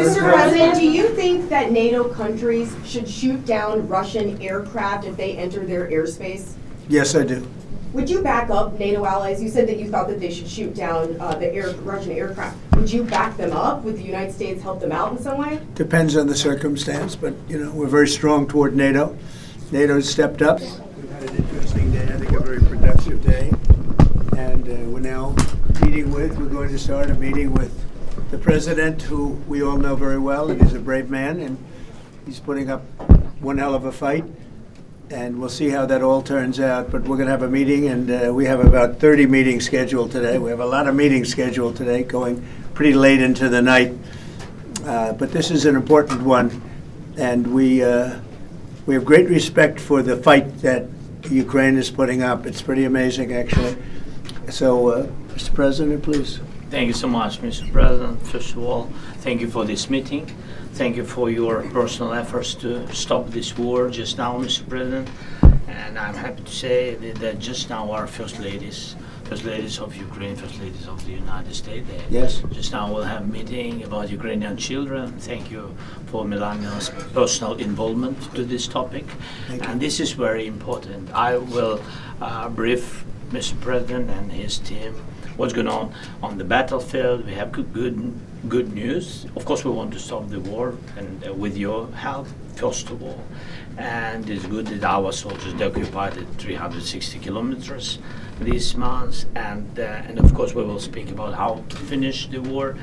Mr. President, do you think that NATO countries should shoot down Russian aircraft if they enter their airspace? Yes, I do. Would you back up NATO allies? You said that you thought that they should shoot down the Russian aircraft. Would you back them up? Would the United States help them out in some way? Depends on the circumstance, but we're very strong toward NATO. NATO's stepped up. We've had an interesting day, I think a very productive day. And we're going to start a meeting with the president, who we all know very well, and he's a brave man, and he's putting up one hell of a fight. And we'll see how that all turns out. But we're going to have a meeting, and we have about 30 meetings scheduled today. We have a lot of meetings scheduled today, going pretty late into the night. But this is an important one, and we have great respect for the fight that Ukraine is putting up. It's pretty amazing, actually. So, Mr. President, please. Thank you so much, Mr. President. First of all, thank you for this meeting. Thank you for your personal efforts to stop this war just now, Mr. President. And I'm happy to say that just now our first ladies of Ukraine, first ladies of the United States, Yes. just now we'll have a meeting about Ukrainian children. Thank you for Melania's personal involvement to this topic. And this is very important. I will brief Mr. President and his team what's going on the battlefield. We have good news. Of course, we want to stop the war, and with your help, first of all. And it's good that our soldiers occupied 360 kilometers this month. And of course, we will speak about how to finish the war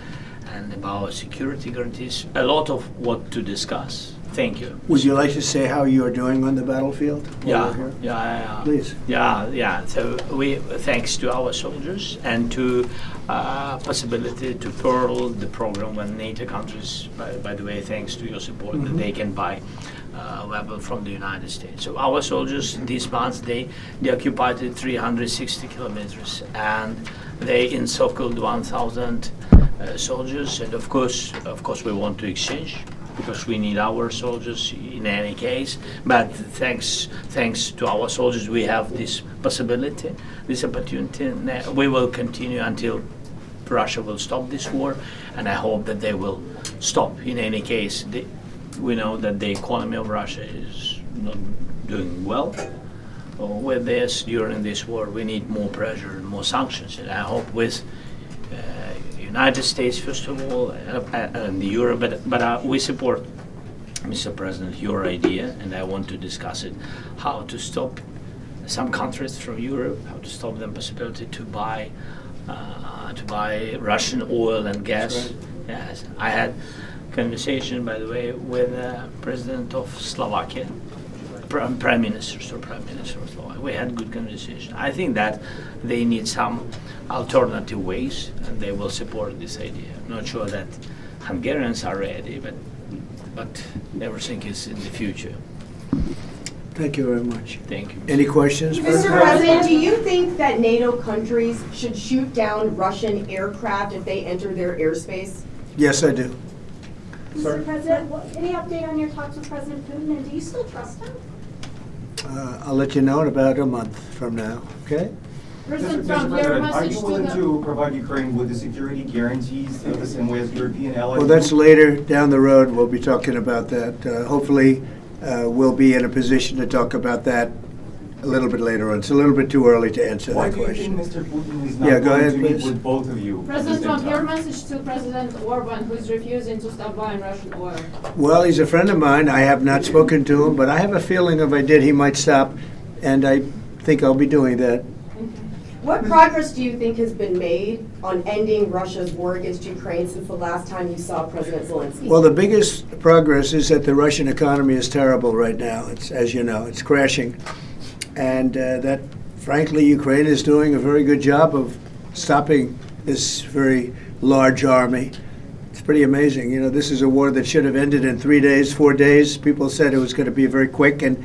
and about security guarantees. A lot of what to discuss. Thank you. Would you like to say how you are doing on the battlefield? Yeah. Please. Yeah. So thanks to our soldiers and to possibility to pearl the program when NATO countries, by the way, thanks to your support, that they can buy weapons from the United States. So our soldiers this month, they occupied 360 kilometers, and they encircled 1,000 soldiers. And of course we want to exchange, because we need our soldiers in any case. But thanks to our soldiers, we have this possibility, this opportunity. We will continue until Russia will stop this war, and I hope that they will stop. In any case, we know that the economy of Russia is not doing well. With this, during this war, we need more pressure and more sanctions, and I hope with United States, first of all, and Europe, but we support, Mr. President, your idea, and I want to discuss it, how to stop some countries from Europe, how to stop them possibility to buy Russian oil and gas. That's right. Yes, I had conversation, by the way, with President of Slovakia, Prime Minister of Slovakia. We had good conversation. I think that they need some alternative ways, and they will support this idea. I'm not sure that Hungarians are ready, but everything is in the future. Thank you very much. Thank you. Any questions? Mr. President, do you think that NATO countries should shoot down Russian aircraft if they enter their airspace? Yes, I do. Mr. President, any update on your talks with President Putin, and do you still trust him? I'll let you know in about a month from now, okay? President Mr. Trump, your President, are message you to willing the... to provide Ukraine with the security guarantees the same way as European allies? Well, that's later down the road. We'll be talking about that. Hopefully, we'll be in a position to talk about that a little bit later on. It's a little bit too early to answer Why that do you question. think Mr. Putin is Yeah, not go going ahead, to meet please. with both of you? President Trump, your message to President Orban, who is refusing to stop buying Russian oil. Well, he's a friend of mine. I have not spoken to him, but I have a feeling if I did, he might stop, and I think I'll be doing that. What progress do you think has been made on ending Russia's war against Ukraine since the last time you saw President Zelensky? Well, the biggest progress is that the Russian economy is terrible right now. It's, as you know, it's crashing. And that, frankly, Ukraine is doing a very good job of stopping this very large army. It's pretty amazing. You know, this is a war that should have ended in 3 days, 4 days. People said it was going to be very quick, and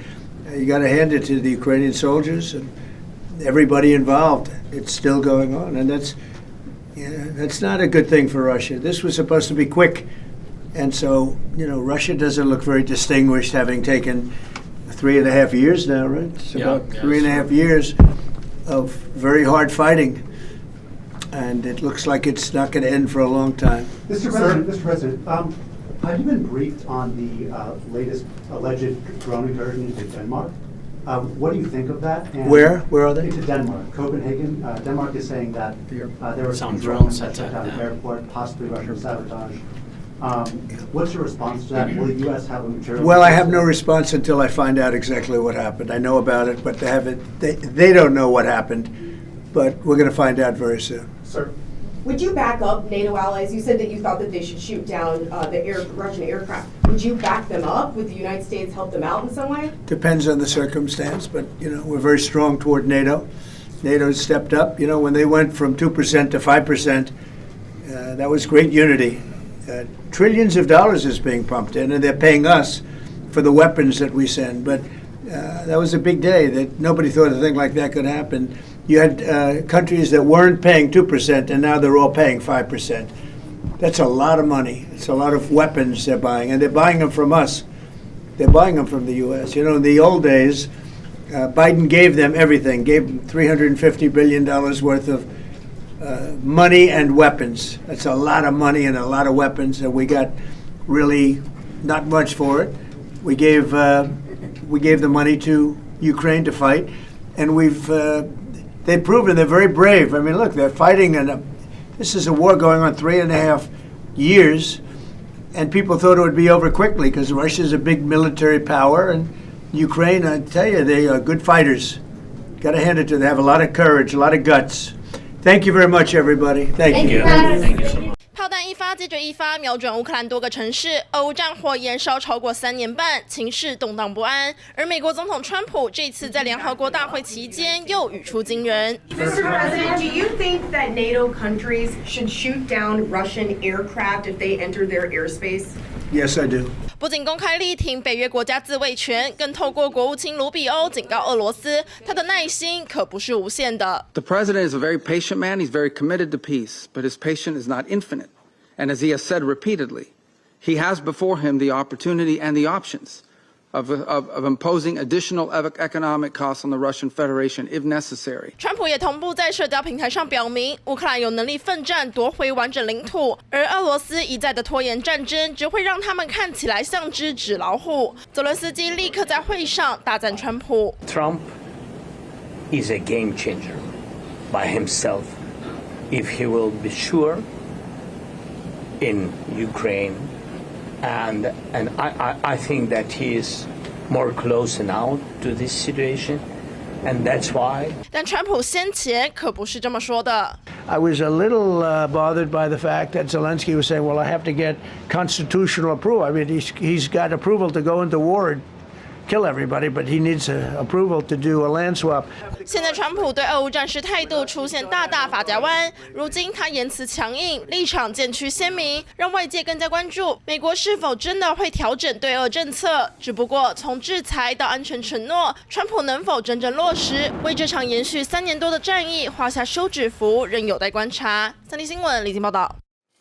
you got to hand it to the Ukrainian soldiers and everybody involved. It's still going on, and that's not a good thing for Russia. This was supposed to be quick, and so, you know, Russia doesn't look very distinguished, having taken 3.5 years now, right? It's about 3.5 years of very hard fighting, and it looks like it's not going to end for a long time. Mr. President, Have you been briefed on the latest alleged drone incursion into Denmark? What do you think of that? And Where are they? Into Denmark, Copenhagen. Denmark is saying that there were some Some drones drones that shut down attacked, the airport, possibly Russian sabotage. What's your response to that? Will the U.S. have a material? Well, I have no response until I find out exactly what happened. I know about it, but they don't know what happened. But we're going to find out very soon. Sir. Would you back up NATO allies? You said that you thought that they should shoot down the Russian aircraft. Would you back them up? Would the United States help them out in some way? Depends on the circumstance, but we're very strong toward NATO. NATO's stepped up. When they went from 2% to 5%, that was great unity. Trillions of dollars is being pumped in, and they're paying us for the weapons that we send. But that was a big day. That nobody thought a thing like that could happen. You had countries that weren't paying 2%, and now they're all paying 5%. That's a lot of money. It's a lot of weapons they're buying, and they're buying them from us. They're buying them from the U.S. In the old days, Biden gave them everything, gave them $350 billion worth of money and weapons. That's a lot of money and a lot of weapons, and we got really not much for it. We gave the money to Ukraine to fight, and they've proven they're very brave. I mean, look, they're fighting, and this is a war going on 3.5 years, and people thought it would be over quickly because Russia's a big military power, and Ukraine, I tell you, they are good fighters. Got to hand it to them. They have a lot of courage, a lot of guts. Thank you very much, everybody. Thank you. Thank you so much. 炮弹一发接着一发，瞄准乌克兰多个城市，俄乌战火延烧超过3年半，情势动荡不安。而美国总统川普这次在联合国大会期间又语出惊人。Mr. President, do you think that NATO countries should shoot down Russian aircraft if they enter their airspace? Yes, I do. 不仅公开力挺北约国家自卫权，更透过国务卿卢比欧警告俄罗斯，他的耐心可不是无限的。The president is a very patient man. He's very committed to peace, but his patience is not infinite. And as he has said repeatedly, he has before him the opportunity and the options of imposing additional economic costs on the Russian Federation if necessary. 川普也同步在社交平台上表明，乌克兰有能力奋战夺回完整领土，而俄罗斯一再的拖延战争，只会让他们看起来像只纸老虎。泽伦斯基立刻在会上大赞川普。Trump is a game changer by himself if he will be sure in Ukraine, and I think that he is more close now to this situation, and that's why. 但川普先前可不是这么说的。I was a little bothered by the fact that Zelensky was saying, well, I have to get constitutional approval. I mean, he's got approval to go into war and kill everybody, but he needs approval to do a land swap. 现在川普对俄乌战事态度出现大发夹弯，如今他言辞强硬，立场渐趋鲜明，让外界更加关注美国是否真的会调整对俄政策。只不过从制裁到安全承诺，川普能否真正落实，为这场延续3年多的战役画下休止符，仍有待观察。三立新闻李晶报道。